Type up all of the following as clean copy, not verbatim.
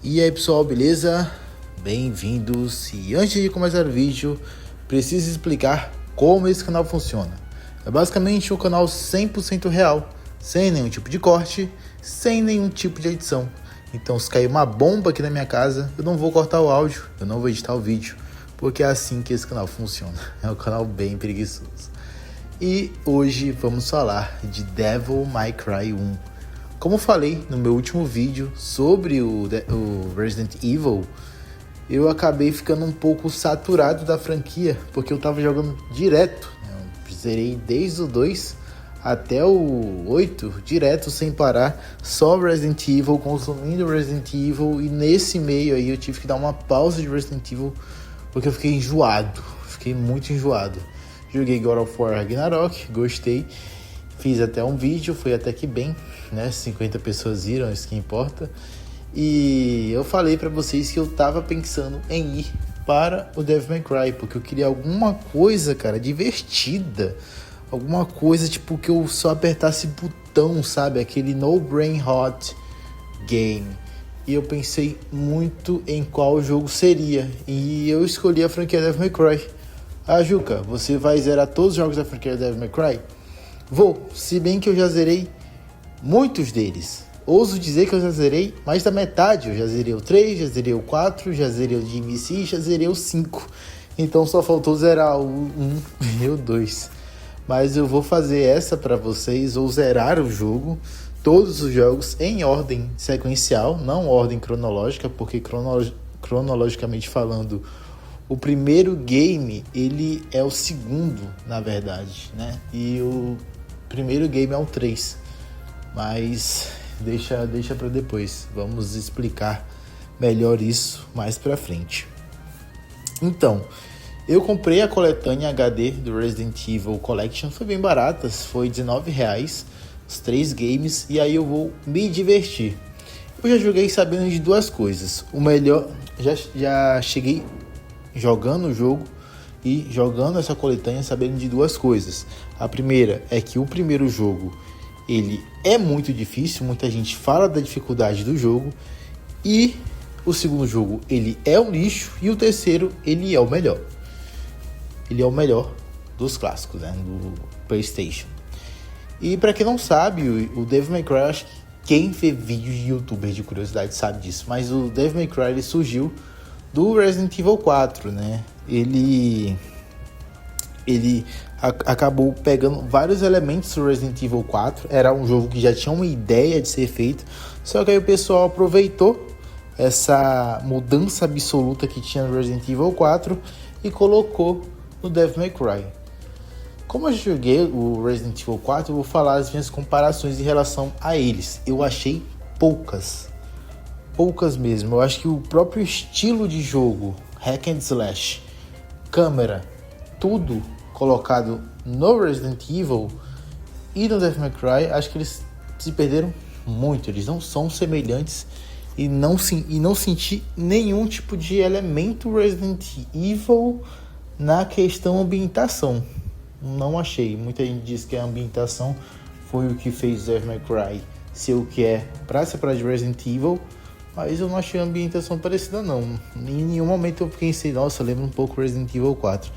E aí pessoal, beleza? Bem-vindos! E antes de começar o vídeo, preciso explicar como esse canal funciona. É basicamente um canal 100% real, sem nenhum tipo de corte, sem nenhum tipo de edição. Então se cair uma bomba aqui na minha casa, eu não vou cortar o áudio, eu não vou editar o vídeo, porque é assim que esse canal funciona. É um canal bem preguiçoso. E hoje vamos falar de Devil May Cry 1. Como falei no meu último vídeo sobre o Resident Evil, eu acabei ficando um pouco saturado da franquia, porque eu tava jogando direto. Eu zerei desde o 2 até o 8, direto, sem parar, só Resident Evil, consumindo Resident Evil, e nesse meio aí eu tive que dar uma pausa de Resident Evil, porque eu fiquei enjoado, fiquei muito enjoado. Joguei God of War Ragnarok, gostei. Fiz até um vídeo, foi até que bem, né? 50 pessoas viram, isso que importa. E eu falei pra vocês que eu tava pensando em ir para o Devil May Cry, porque eu queria alguma coisa, cara, divertida. Alguma coisa, tipo, que eu só apertasse botão, sabe? Aquele no brain hot game. E eu pensei muito em qual jogo seria. E eu escolhi a franquia Devil May Cry. Ah, Juca, você vai zerar todos os jogos da franquia Devil May Cry? Vou, se bem que eu já zerei muitos deles. Ouso dizer que eu já zerei mais da metade. Eu já zerei o 3, já zerei o 4, já zerei o DMC, já zerei o 5. Então só faltou zerar o 1 e o 2. Mas eu vou fazer essa pra vocês, ou zerar o jogo, todos os jogos em ordem sequencial, não ordem cronológica, porque cronologicamente falando, o primeiro game, ele é o segundo, na verdade, né? E o primeiro game é o 3. Mas deixa para depois. Vamos explicar melhor isso mais pra frente. Então, eu comprei a coletânea HD do Resident Evil Collection. Foi bem barata, foi R$19, os 3 games. E aí eu vou me divertir. Eu já joguei sabendo de duas coisas. O melhor, já cheguei jogando o jogo e jogando essa coletânea sabendo de duas coisas. A primeira é que o primeiro jogo ele é muito difícil, muita gente fala da dificuldade do jogo, e o segundo jogo ele é um lixo, e o terceiro ele é o melhor. Ele é o melhor dos clássicos, né, do PlayStation. E para quem não sabe, o Devil May Cry, acho que quem vê vídeos de YouTubers de curiosidade sabe disso, mas o Devil May Cry ele surgiu do Resident Evil 4, né? Ele acabou pegando vários elementos do Resident Evil 4. Era um jogo que já tinha uma ideia de ser feito, só que aí o pessoal aproveitou essa mudança absoluta que tinha no Resident Evil 4 e colocou no Devil May Cry. Como eu joguei o Resident Evil 4, eu vou falar as minhas comparações em relação a eles. Eu achei poucas mesmo. Eu acho que o próprio estilo de jogo, hack and slash, câmera, tudo colocado no Resident Evil e no Devil May Cry, acho que eles se perderam muito. Eles não são semelhantes e não senti nenhum tipo de elemento Resident Evil na questão ambientação. Não achei. Muita gente diz que a ambientação foi o que fez Devil May Cry ser o que é pra separar de Resident Evil, mas eu não achei a ambientação parecida não. Em nenhum momento eu pensei, nossa, lembra um pouco Resident Evil 4.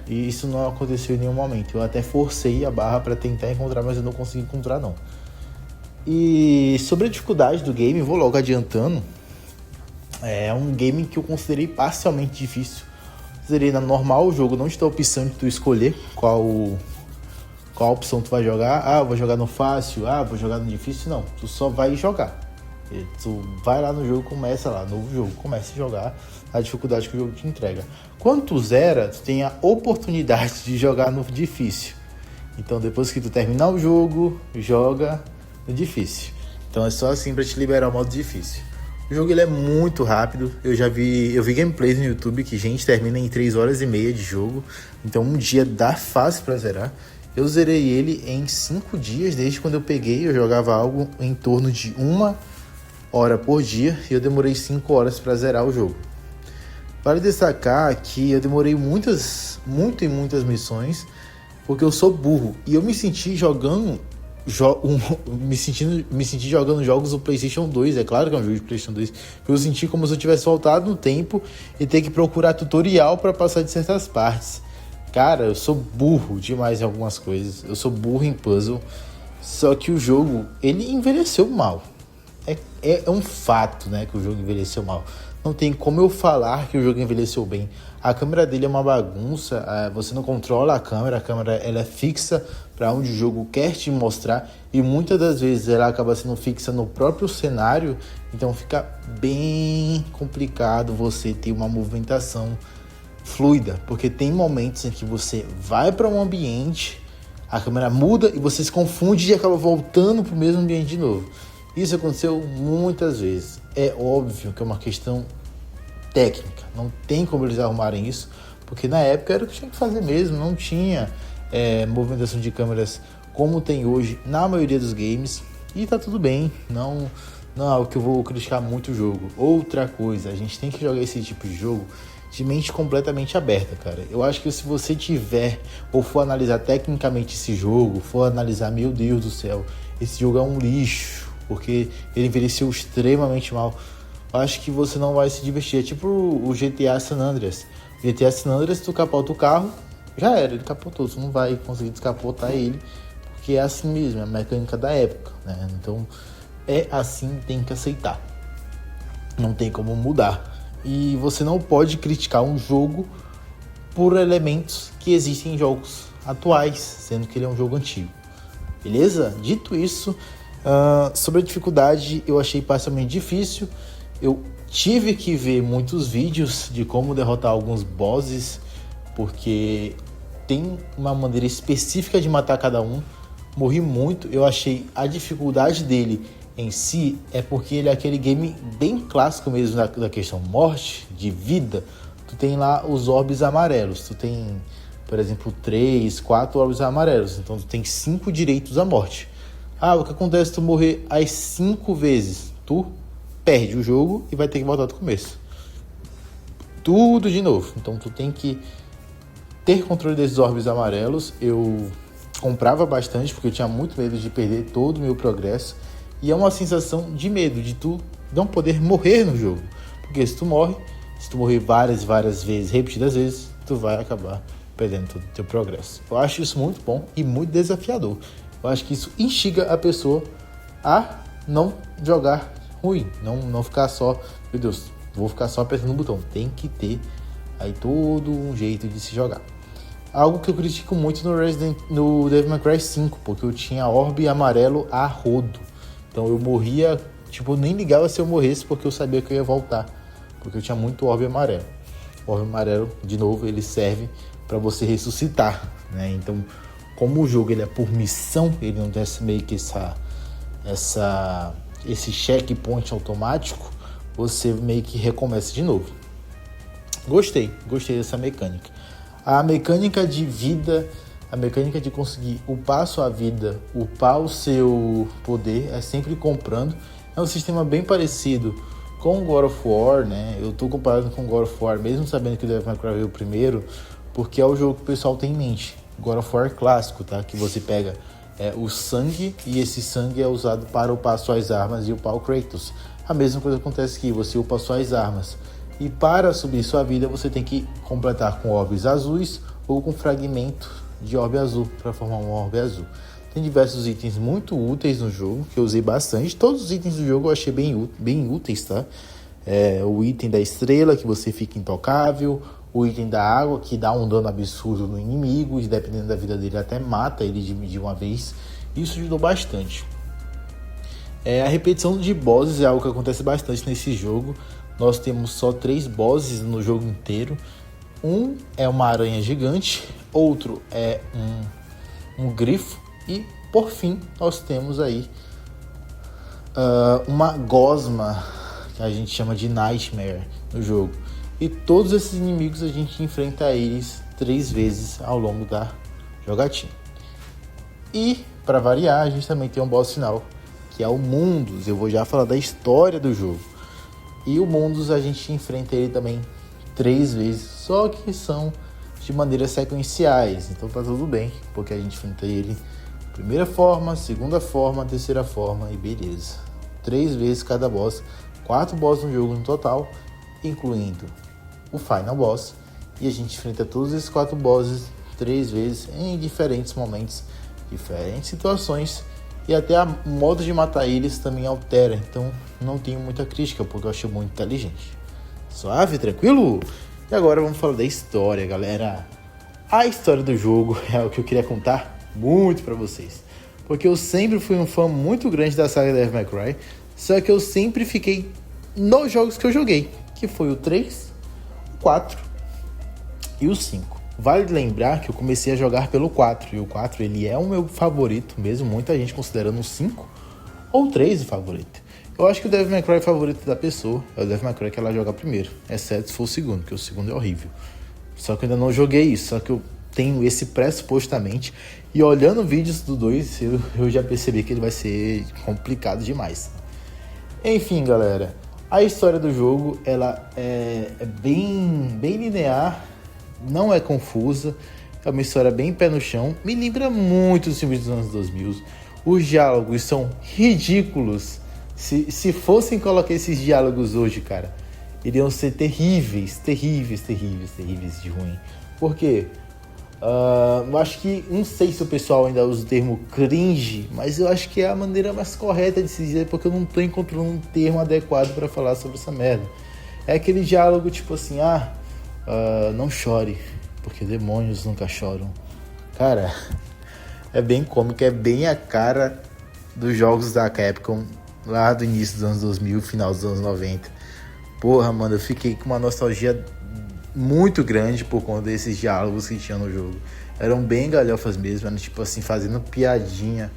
E isso não aconteceu em nenhum momento. Eu até forcei a barra para tentar encontrar, mas eu não consegui encontrar não. E sobre a dificuldade do game, vou logo adiantando. É um game que eu considerei parcialmente difícil. Zerei na normal, o jogo não te dá a opção de tu escolher qual opção tu vai jogar. Ah, vou jogar no fácil, vou jogar no difícil. Não, tu só vai jogar. Tu vai lá no jogo, começa lá, novo jogo, começa a jogar a dificuldade que o jogo te entrega. Quando tu zera, tu tem a oportunidade de jogar no difícil. Então depois que tu terminar o jogo, joga no difícil. Então é só assim pra te liberar o modo difícil. O jogo ele é muito rápido. Eu vi gameplays no YouTube que gente termina em 3 horas e meia de jogo. Então um dia dá fácil pra zerar. Eu zerei ele em 5 dias, desde quando eu peguei. Eu jogava algo em torno de 1 hora por dia e eu demorei 5 horas para zerar o jogo. Vale destacar que eu demorei muitas missões porque eu sou burro e eu me senti jogando me senti jogando jogos do PlayStation 2. É claro que é um jogo de PlayStation 2. Eu senti como se eu tivesse voltado no tempo e ter que procurar tutorial para passar de certas partes. Cara, eu sou burro demais em algumas coisas. Eu sou burro em puzzle. Só que o jogo, ele envelheceu mal. É um fato, né, que o jogo envelheceu mal. Não tem como eu falar que o jogo envelheceu bem. A câmera dele é uma bagunça, você não controla a câmera ela é fixa para onde o jogo quer te mostrar e muitas das vezes ela acaba sendo fixa no próprio cenário, então fica bem complicado você ter uma movimentação fluida, porque tem momentos em que você vai para um ambiente, a câmera muda e você se confunde e acaba voltando para o mesmo ambiente de novo. Isso aconteceu muitas vezes. É óbvio que é uma questão técnica, não tem como eles arrumarem isso, porque na época era o que tinha que fazer mesmo, não tinha movimentação de câmeras como tem hoje na maioria dos games, e tá tudo bem, não é algo que eu vou criticar muito o jogo. Outra coisa, a gente tem que jogar esse tipo de jogo de mente completamente aberta, cara. Eu acho que se você tiver ou for analisar tecnicamente esse jogo, for analisar, meu Deus do céu, esse jogo é um lixo, porque ele envelheceu extremamente mal, eu acho que você não vai se divertir. É tipo o GTA San Andreas. O GTA San Andreas, tu capota o carro, já era, ele capotou, tu não vai conseguir descapotar ele, porque é assim mesmo, é a mecânica da época, né? Então é assim, tem que aceitar, não tem como mudar. E você não pode criticar um jogo por elementos que existem em jogos atuais, sendo que ele é um jogo antigo. Beleza? Dito isso, sobre a dificuldade, eu achei parcialmente difícil. Eu tive que ver muitos vídeos de como derrotar alguns bosses, porque tem uma maneira específica de matar cada um. Morri muito, eu achei a dificuldade dele em si é porque ele é aquele game bem clássico mesmo da questão morte, de vida. Tu tem lá os orbes amarelos, tu tem, por exemplo, 3, 4 orbes amarelos, então tu tem 5 direitos à morte. O que acontece se tu morrer as 5 vezes? Tu perde o jogo e vai ter que voltar do começo. Tudo de novo. Então tu tem que ter controle desses orbes amarelos. Eu comprava bastante porque eu tinha muito medo de perder todo o meu progresso. E é uma sensação de medo, de tu não poder morrer no jogo. Porque se tu morrer várias vezes, repetidas vezes, tu vai acabar perdendo todo o teu progresso. Eu acho isso muito bom e muito desafiador. Eu acho que isso instiga a pessoa a não jogar ruim, não ficar só, meu Deus, vou ficar só apertando o botão. Tem que ter aí todo um jeito de se jogar. Algo que eu critico muito no Devil May Cry 5, porque eu tinha orbe amarelo a rodo. Então eu morria, eu nem ligava se eu morresse, porque eu sabia que eu ia voltar, porque eu tinha muito orbe amarelo. O orbe amarelo, de novo, ele serve para você ressuscitar, né? Então, como o jogo ele é por missão, ele não tem meio que esse checkpoint automático, você meio que recomeça de novo. Gostei dessa mecânica. A mecânica de vida, a mecânica de conseguir upar sua vida, upar o seu poder, é sempre comprando. É um sistema bem parecido com o God of War, né? Eu tô comparando com o God of War, mesmo sabendo que o Devil May Cry veio primeiro, porque é o jogo que o pessoal tem em mente. God of War clássico, tá? Que você pega o sangue, e esse sangue é usado para upar suas armas e upar o Kratos. A mesma coisa acontece aqui, você upa suas armas. E para subir sua vida, você tem que completar com orbes azuis ou com fragmento de orbe azul, para formar um orbe azul. Tem diversos itens muito úteis no jogo, que eu usei bastante. Todos os itens do jogo eu achei bem úteis, tá? O item da estrela, que você fica intocável. O item da água, que dá um dano absurdo no inimigo, e dependendo da vida dele até mata ele de uma vez. Isso ajudou bastante. A repetição de bosses é algo que acontece bastante nesse jogo. Nós temos só 3 bosses no jogo inteiro. Um é uma aranha gigante, outro é um grifo, e por fim nós temos aí uma gosma, que a gente chama de Nightmare no jogo. E todos esses inimigos a gente enfrenta eles 3 vezes ao longo da jogatina. E para variar, a gente também tem um boss final, que é o Mundus. Eu vou já falar da história do jogo. E o Mundus a gente enfrenta ele também 3 vezes, só que são de maneiras sequenciais. Então tá tudo bem, porque a gente enfrenta ele Primeira forma, segunda forma, terceira forma e beleza. 3 vezes cada boss, 4 bosses no jogo no total, incluindo o Final Boss. E a gente enfrenta todos esses 4 bosses 3 vezes em diferentes momentos, diferentes situações. E até o modo de matar eles também altera, então não tenho muita crítica, porque eu achei muito inteligente. Suave, tranquilo? E agora vamos falar da história, galera. A história do jogo é o que eu queria contar muito pra vocês, porque eu sempre fui um fã muito grande da saga Devil May Cry, só que eu sempre fiquei nos jogos que eu joguei, que foi o 3, o 4 e o 5. Vale lembrar que eu comecei a jogar pelo 4, e o 4 ele é o meu favorito, mesmo muita gente considerando o 5 ou o 3 o favorito. Eu acho que o Devil May Cry favorito da pessoa é o Devil May Cry que ela joga primeiro, exceto se for o segundo, porque o segundo é horrível. Só que eu ainda não joguei isso, só que eu tenho esse pressupostamente, e olhando vídeos do 2, eu já percebi que ele vai ser complicado demais. Enfim, galera, a história do jogo ela é bem linear, não é confusa, é uma história bem pé no chão, me lembra muito os filmes dos anos 2000, os diálogos são ridículos. Se fossem colocar esses diálogos hoje, cara, iriam ser terríveis de ruim. Por quê? Eu acho que, não sei se o pessoal ainda usa o termo cringe, mas eu acho que é a maneira mais correta de se dizer, porque eu não tô encontrando um termo adequado pra falar sobre essa merda. É aquele diálogo tipo assim, não chore, porque demônios nunca choram. Cara, é bem cômico, é bem a cara dos jogos da Capcom, lá do início dos anos 2000, final dos anos 90. Porra, mano, eu fiquei com uma nostalgia muito grande por conta desses diálogos que tinha no jogo. Eram bem galhofas mesmo, eram tipo assim, fazendo piadinha.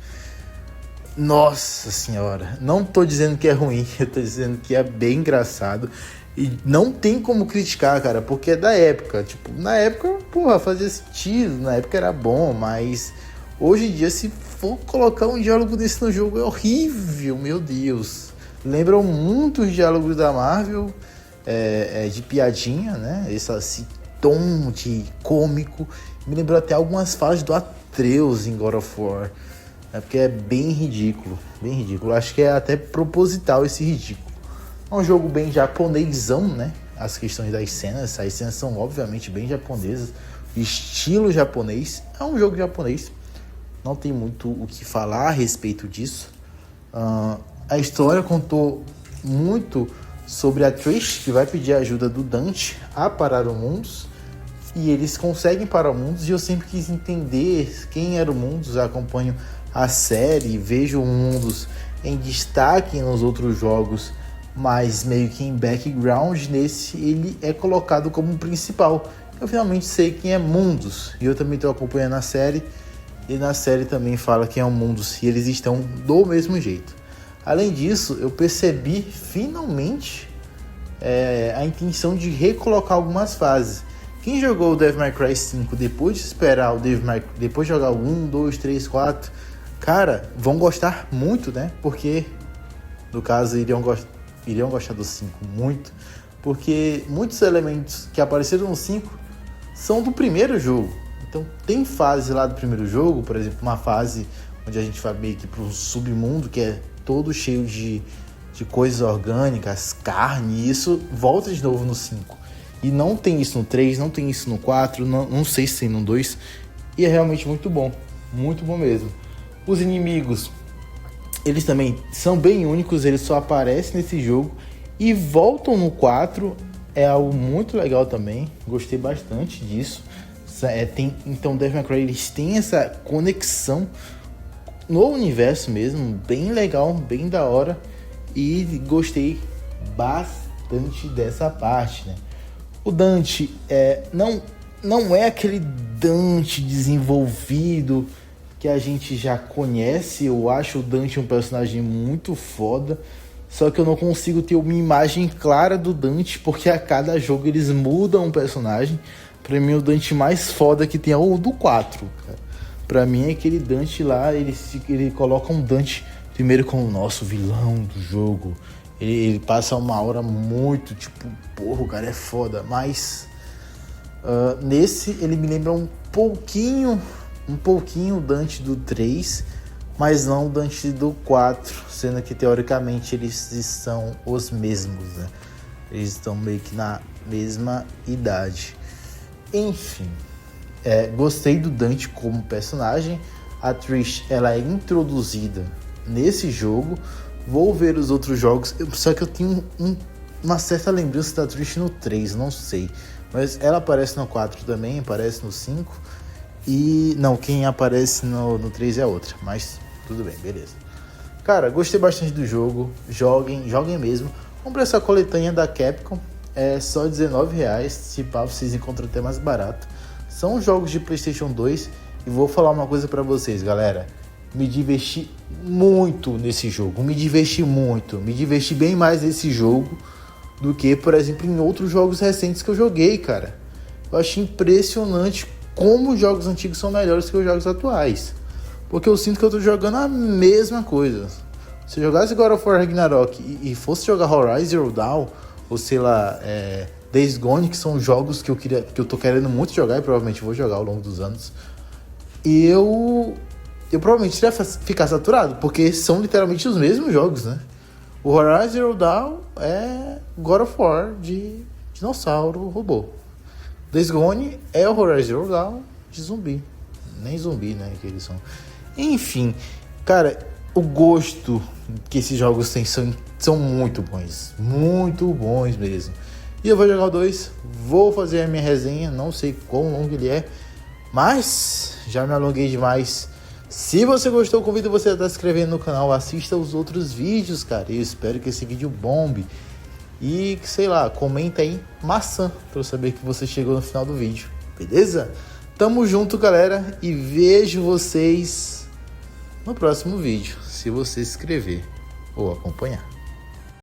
Nossa senhora, não tô dizendo que é ruim, eu tô dizendo que é bem engraçado. E não tem como criticar, cara, porque é da época. Tipo, na época, porra, fazia sentido, na época era bom, mas hoje em dia, se for colocar um diálogo desse no jogo, é horrível, meu Deus. Lembram muito os diálogos da Marvel, de piadinha, né? Esse tom de cômico. Me lembrou até algumas falas do Atreus em God of War. Porque é bem ridículo, bem ridículo. Acho que é até proposital esse ridículo. É um jogo bem japonesão, né? As questões das cenas, as cenas são obviamente bem japonesas. Estilo japonês, é um jogo japonês. Não tem muito o que falar a respeito disso. A história contou muito sobre a Trish, que vai pedir a ajuda do Dante a parar o Mundus. E eles conseguem parar o Mundus, e eu sempre quis entender quem era o Mundus. Acompanho a série, vejo o Mundus em destaque nos outros jogos, mas meio que em background. Nesse ele é colocado como principal. Eu finalmente sei quem é Mundus, e eu também estou acompanhando a série, e na série também fala quem é o Mundus, e eles estão do mesmo jeito. Além disso, eu percebi finalmente a intenção de recolocar algumas fases. Quem jogou o Devil May Cry 5 depois de esperar o Devil May Cry, depois de jogar o 1, 2, 3, 4, cara, vão gostar muito, né? Porque, no caso, iriam gostar do 5 muito, porque muitos elementos que apareceram no 5 são do primeiro jogo. Então tem fase lá do primeiro jogo, por exemplo, uma fase onde a gente vai meio que para um submundo que é todo cheio de coisas orgânicas, carne, e isso volta de novo no 5. E não tem isso no 3, não tem isso no 4, não sei se tem no 2, e é realmente muito bom mesmo. Os inimigos, eles também são bem únicos, eles só aparecem nesse jogo e voltam no 4, é algo muito legal também, gostei bastante disso. Então Devil May Cry, eles têm essa conexão no universo mesmo, bem legal, bem da hora, e gostei bastante dessa parte, né? O Dante não é aquele Dante desenvolvido que a gente já conhece. Eu acho o Dante um personagem muito foda, só que eu não consigo ter uma imagem clara do Dante, porque a cada jogo eles mudam o personagem. Pra mim, o Dante mais foda que tem é o do 4, cara. Pra mim, é aquele Dante lá, ele coloca um Dante primeiro como o nosso vilão do jogo. Ele passa uma aura muito, tipo, porra, o cara é foda. Mas nesse, ele me lembra um pouquinho um pouquinho o Dante do 3, mas não o Dante do 4, sendo que teoricamente eles são os mesmos, né? Eles estão meio que na mesma idade. Enfim, gostei do Dante como personagem. A Trish, ela é introduzida nesse jogo. Vou ver os outros jogos, só que eu tenho uma certa lembrança da Trish no 3, não sei. Mas ela aparece no 4 também, aparece no 5. E não, quem aparece no 3 é outra, mas tudo bem, beleza. Cara, gostei bastante do jogo, joguem mesmo. Comprei essa coletânea da Capcom, é só R$19, se pá, vocês encontram até mais barato. São jogos de PlayStation 2 e vou falar uma coisa pra vocês, galera. Me diverti muito nesse jogo, me diverti bem mais nesse jogo do que, por exemplo, em outros jogos recentes que eu joguei, cara. Eu achei impressionante como os jogos antigos são melhores que os jogos atuais, porque eu sinto que eu tô jogando a mesma coisa. Se eu jogasse God of War Ragnarok e fosse jogar Horizon Zero Dawn, ou sei lá, Days Gone, que são jogos que eu tô querendo muito jogar e provavelmente vou jogar ao longo dos anos, e eu provavelmente iria ficar saturado, porque são literalmente os mesmos jogos, né? O Horizon Zero Dawn é God of War de dinossauro robô. Days Gone é o Horizon Zero Dawn de zumbi. Nem zumbi, né, que eles são. Enfim, cara, o gosto que esses jogos têm são muito bons mesmo. E eu vou jogar o 2, vou fazer a minha resenha, não sei quão longo ele é, mas já me alonguei demais. Se você gostou, convido você a estar se inscrevendo no canal, assista os outros vídeos, cara. Eu espero que esse vídeo bombe. E, sei lá, comenta aí maçã pra eu saber que você chegou no final do vídeo, beleza? Tamo junto, galera, e vejo vocês no próximo vídeo, se você se inscrever ou acompanhar.